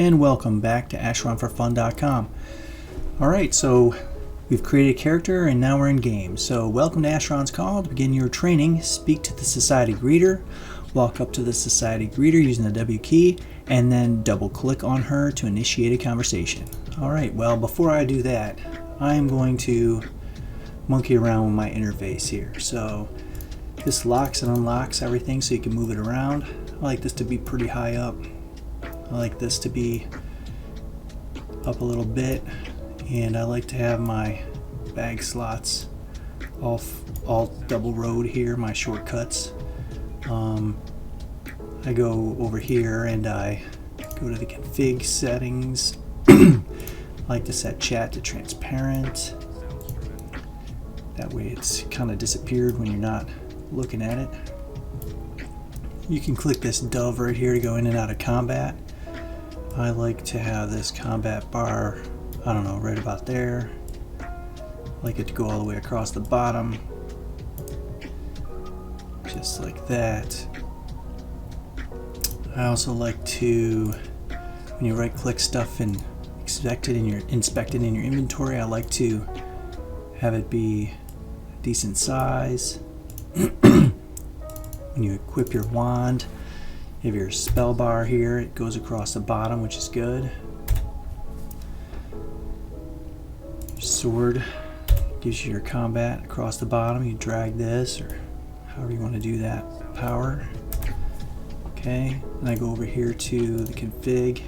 and welcome back to AsheronForFun.com. Alright, so we've created a character and now we're in game. So welcome to Asheron's Call. To begin your training, speak to the Society Greeter, walk up to the Society Greeter using the W key, and then double click on her to initiate a conversation. Alright, well before I do that, I am going to monkey around with my interface here. So this locks and unlocks everything so you can move it around. I like this to be pretty high up. I like this to be up a little bit, and I like to have my bag slots all double rowed here, my shortcuts. I go over here and I go to the config settings. I like to set chat to transparent. That way it's kind of disappeared when you're not looking at it. You can click this dove right here to go in and out of combat. I like to have this combat bar, I don't know, right about there. I like it to go all the way across the bottom, just like that. I also like to, when you right click stuff and inspect it in your inventory, I like to have it be a decent size. When you equip your wand, you have your spell bar here, it goes across the bottom, which is good. Your sword gives you your combat across the bottom. You drag this, or however you want to do that, power. Okay, and I go over here to the config,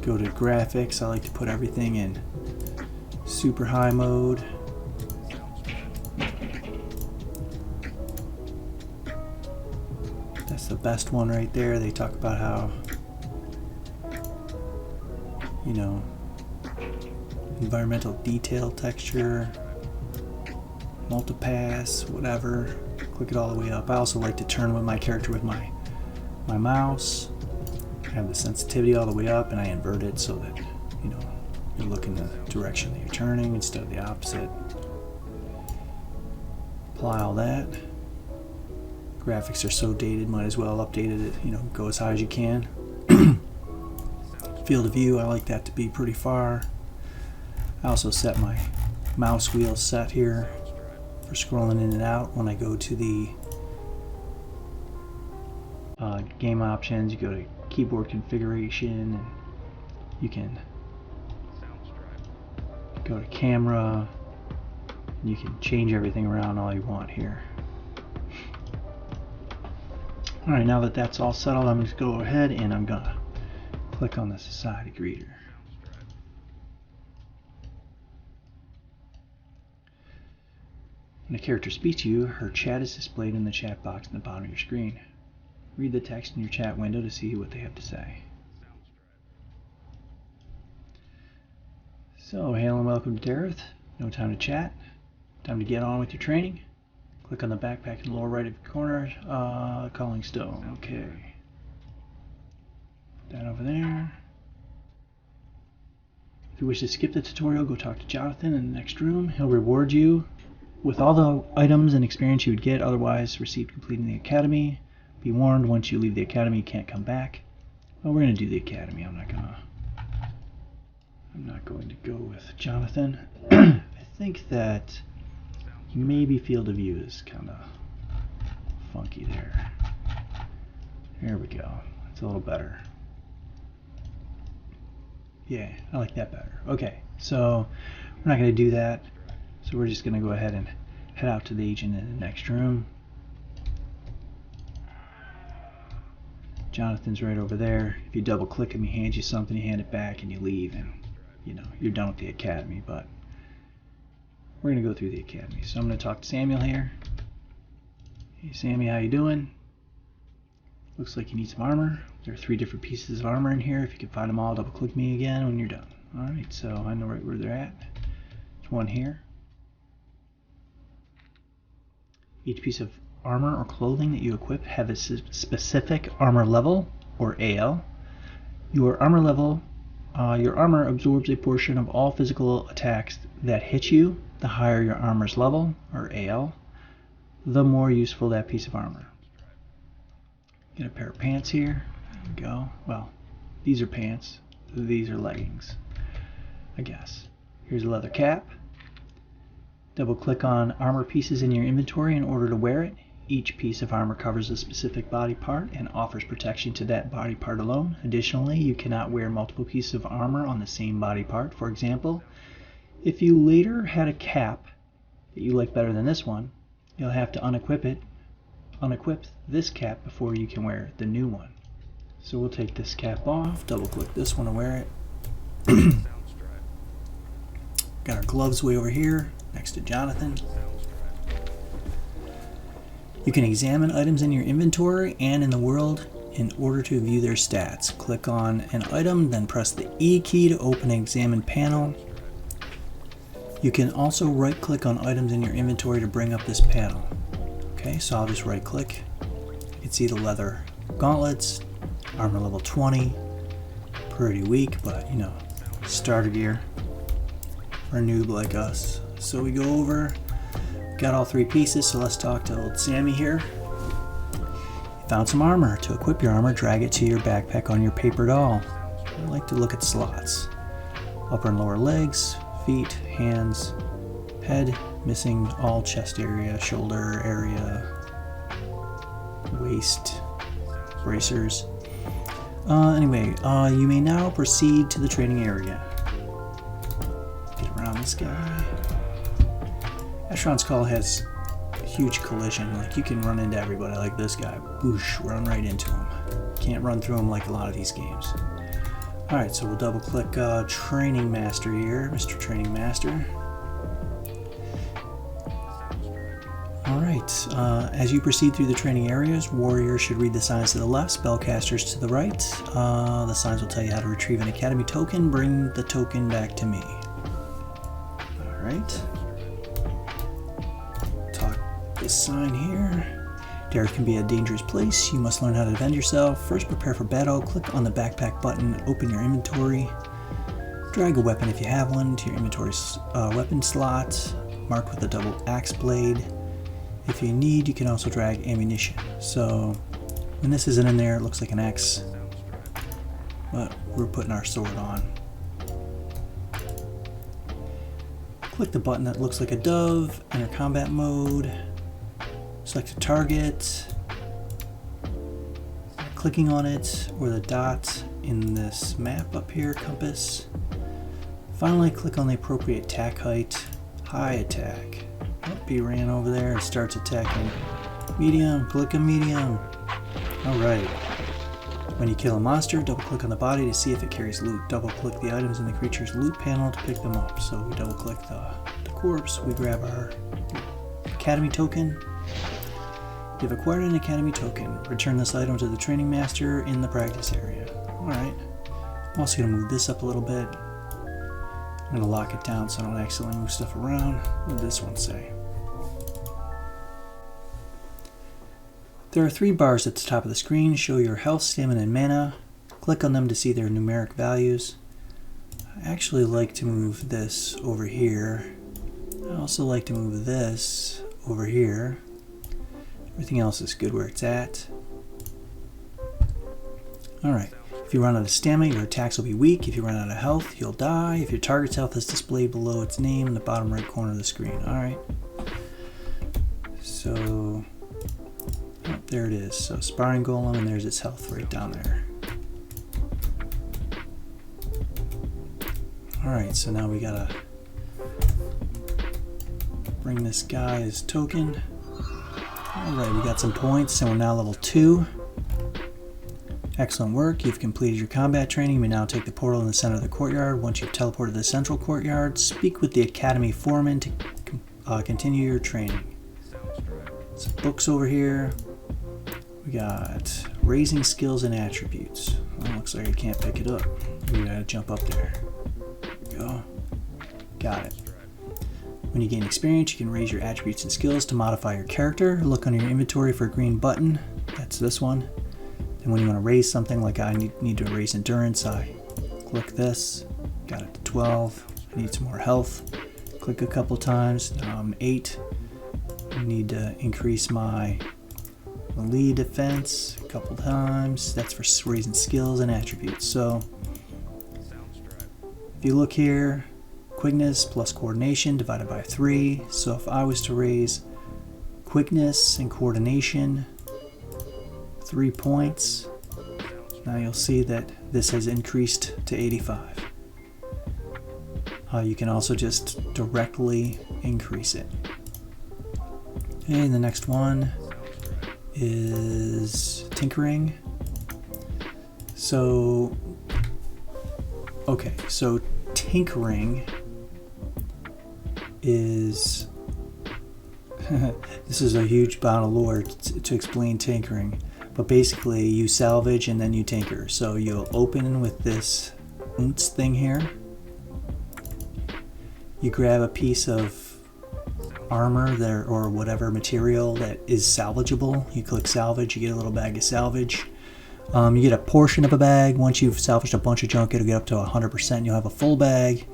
go to graphics. I like to put everything in super high mode. That's the best one right there. They talk about how, you know, environmental detail texture, multipass, whatever. Click it all the way up. I also like to turn with my character with my mouse. I have the sensitivity all the way up and I invert it so that, you know, you look in the direction that you're turning instead of the opposite. Apply all that. Graphics are so dated, might as well update it, you know, go as high as you can. Field of view, I like that to be pretty far. I also set my mouse wheel set here for scrolling in and out. When I go to the game options, you go to keyboard configuration and you can go to camera and you can change everything around all you want here. Alright, now that that's all settled, I'm going to go ahead and I'm going to click on the Society Greeter. When a character speaks to you, her chat is displayed in the chat box in the bottom of your screen. Read the text in your chat window to see what they have to say. So, hail and welcome to Dareth. No time to chat. Time to get on with your training. Click on the backpack in the lower right of the corner, calling stone. Okay. Put that over there. If you wish to skip the tutorial, go talk to Jonathan in the next room. He'll reward you with all the items and experience you would get otherwise received completing the academy. Be warned, once you leave the academy, you can't come back. Well, we're going to do the academy. I'm not going to go with Jonathan. I think that maybe field of view is kind of funky there. There we go. It's a little better. Yeah, I like that better. Okay, so we're not going to do that. So we're just going to go ahead and head out to the agent in the next room. Jonathan's right over there. If you double click him, he hands you something, you hand it back, and you leave, and you know you're done with the academy. But we're going to go through the academy. So I'm going to talk to Samuel here. Hey Sammy, how you doing? Looks like you need some armor. There are 3 different pieces of armor in here. If you can find them all, double click me again when you're done. Alright, so I know right where they're at. There's one here. Each piece of armor or clothing that you equip have a specific armor level, or AL. Your armor absorbs a portion of all physical attacks that hit you. The higher your armor's level, or AL, the more useful that piece of armor. Get a pair of pants here. There we go. Well, These are pants. These are leggings, I guess. Here's a leather cap. Double click on armor pieces in your inventory in order to wear it. Each piece of armor covers a specific body part and offers protection to that body part alone. Additionally, you cannot wear multiple pieces of armor on the same body part. For example, if you later had a cap that you like better than this one, you'll have to unequip this cap before you can wear the new one. So we'll take this cap off, double click this one to wear it. Got our gloves way over here next to Jonathan. You can examine items in your inventory and in the world in order to view their stats. Click on an item, then press the E key to open an examine panel. You can also right click on items in your inventory to bring up this panel. Okay, so I'll just right click. You can see the leather gauntlets, armor level 20. Pretty weak, but you know, starter gear for a noob like us. So we go over, got all three pieces, so let's talk to old Sammy here. You found some armor. To equip your armor, drag it to your backpack on your paper doll. I like to look at slots. Upper and lower legs, feet, hands, head, missing all chest area, shoulder area, waist, bracers. Anyway, you may now proceed to the training area. Get around this guy. Asheron's Call has huge collision. Like, you can run into everybody like this guy. Boosh, run right into him. Can't run through him like a lot of these games. Alright, so we'll double click Training Master here, Mr. Training Master. Alright, as you proceed through the training areas, warriors should read the signs to the left, spellcasters to the right. The signs will tell you how to retrieve an academy token. Bring the token back to me. Alright. Talk this sign here. There can be a dangerous place. You must learn how to defend yourself. First, prepare for battle. Click on the backpack button. Open your inventory. Drag a weapon if you have one to your inventory weapon slot. Mark with a double axe blade. If you need, you can also drag ammunition. So when this isn't in there, it looks like an X, but we're putting our sword on. Click the button that looks like a dove. Enter combat mode. Select a target. Clicking on it, or the dot in this map up here, compass. Finally, click on the appropriate attack height. High attack. Oh, he ran over there and starts attacking. Medium, click on medium. Alright. When you kill a monster, double click on the body to see if it carries loot. Double click the items in the creature's loot panel to pick them up. So we double click the corpse, we grab our academy token. You've acquired an academy token. Return this item to the training master in the practice area. Alright. I'm also going to move this up a little bit. I'm going to lock it down so I don't accidentally move stuff around. What did this one say? There are 3 bars at the top of the screen. Show your health, stamina, and mana. Click on them to see their numeric values. I actually like to move this over here. I also like to move this over here. Everything else is good where it's at. Alright. If you run out of stamina, your attacks will be weak. If you run out of health, you'll die. If your target's health is displayed below its name in the bottom right corner of the screen. Alright. So, oh, there it is. So, Sparring Golem, and there's its health right down there. Alright, so now we gotta bring this guy his token. Alright, we got some points, and we're now level 2. Excellent work. You've completed your combat training. You may now take the portal in the center of the courtyard. Once you've teleported to the central courtyard, speak with the academy foreman to continue your training. Some books over here. We got raising skills and attributes. Well, looks like I can't pick it up. We gotta jump up there. There we go. Got it. When you gain experience, you can raise your attributes and skills to modify your character. Look under your inventory for a green button. That's this one. And when you want to raise something, like I need to raise endurance, I click this. Got it to 12. I need some more health. Click a couple times. Now I'm 8. I need to increase my melee defense a couple times. That's for raising skills and attributes. So if you look here, quickness plus coordination divided by 3. So if I was to raise quickness and coordination 3 points, now you'll see that this has increased to 85. You can also just directly increase it. And the next one is tinkering. So, okay, so tinkering is this is a huge bout of lore to explain tinkering, but basically you salvage and then you tinker. So you'll open with this unts thing here. You grab a piece of armor there or whatever material that is salvageable. You click salvage, you get a little bag of salvage. You get a portion of a bag. Once you've salvaged a bunch of junk, it'll get up to 100%. You'll have a full bag.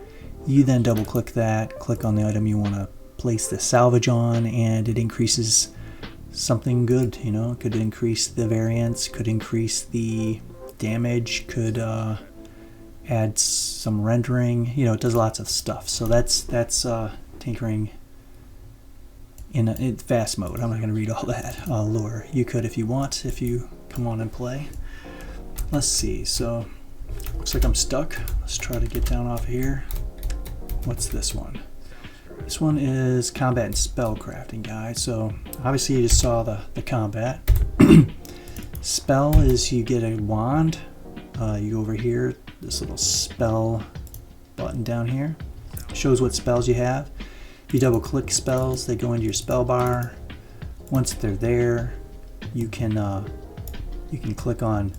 You then double click that, click on the item you want to place the salvage on, and it increases something good. You know, it could increase the variance, could increase the damage, could add some rendering. You know, it does lots of stuff. So that's tinkering in fast mode. I'm not going to read all that lore. You could if you want, if you come on and play. Let's see. So looks like I'm stuck. Let's try to get down off of here. What's this one? This one is combat and spell crafting guide. So obviously you just saw the combat. Spell is you get a wand. You go over here, this little spell button down here shows what spells you have. If you double click spells, they go into your spell bar. Once they're there, you can click on,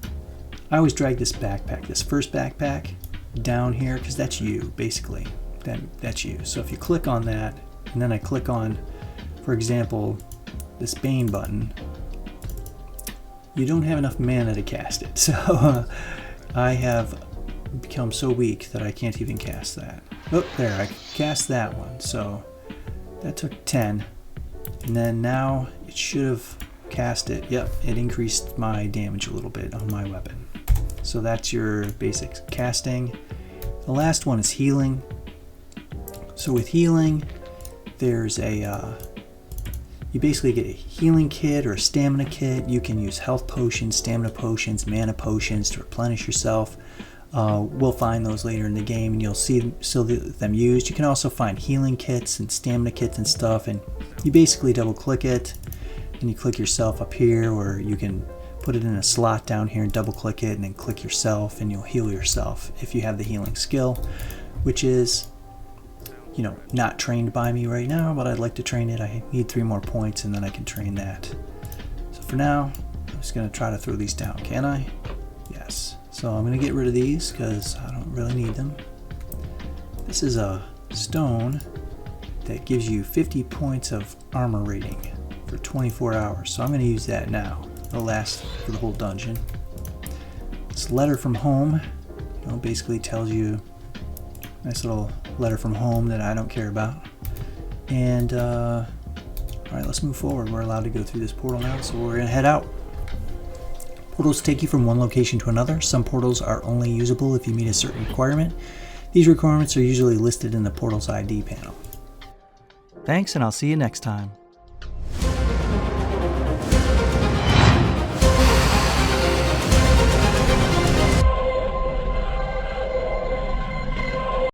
I always drag this backpack, this first backpack down here, because that's you basically. That's you. So if you click on that, and then I click on, for example, this Bane button, you don't have enough mana to cast it. So I have become so weak that I can't even cast that. Oh, there, I cast that one. So that took 10. And then now it should have cast it. Yep, it increased my damage a little bit on my weapon. So that's your basic casting. The last one is healing. So with healing, there's you basically get a healing kit or a stamina kit. You can use health potions, stamina potions, mana potions to replenish yourself. We'll find those later in the game and you'll see them used. You can also find healing kits and stamina kits and stuff, and you basically double click it and you click yourself up here, or you can put it in a slot down here and double click it and then click yourself and you'll heal yourself if you have the healing skill, which is, you know, not trained by me right now, but I'd like to train it. I need 3 more points and then I can train that. So for now, I'm just going to try to throw these down. Can I? Yes. So I'm going to get rid of these because I don't really need them. This is a stone that gives you 50 points of armor rating for 24 hours. So I'm going to use that now. It'll last for the whole dungeon. This letter from home, you know, basically tells you, nice little letter from home that I don't care about. And all right, let's move forward. We're allowed to go through this portal now, so we're gonna head out. Portals take you from one location to another. Some portals are only usable if you meet a certain requirement. These requirements are usually listed in the portal's ID panel. Thanks, and I'll see you next time.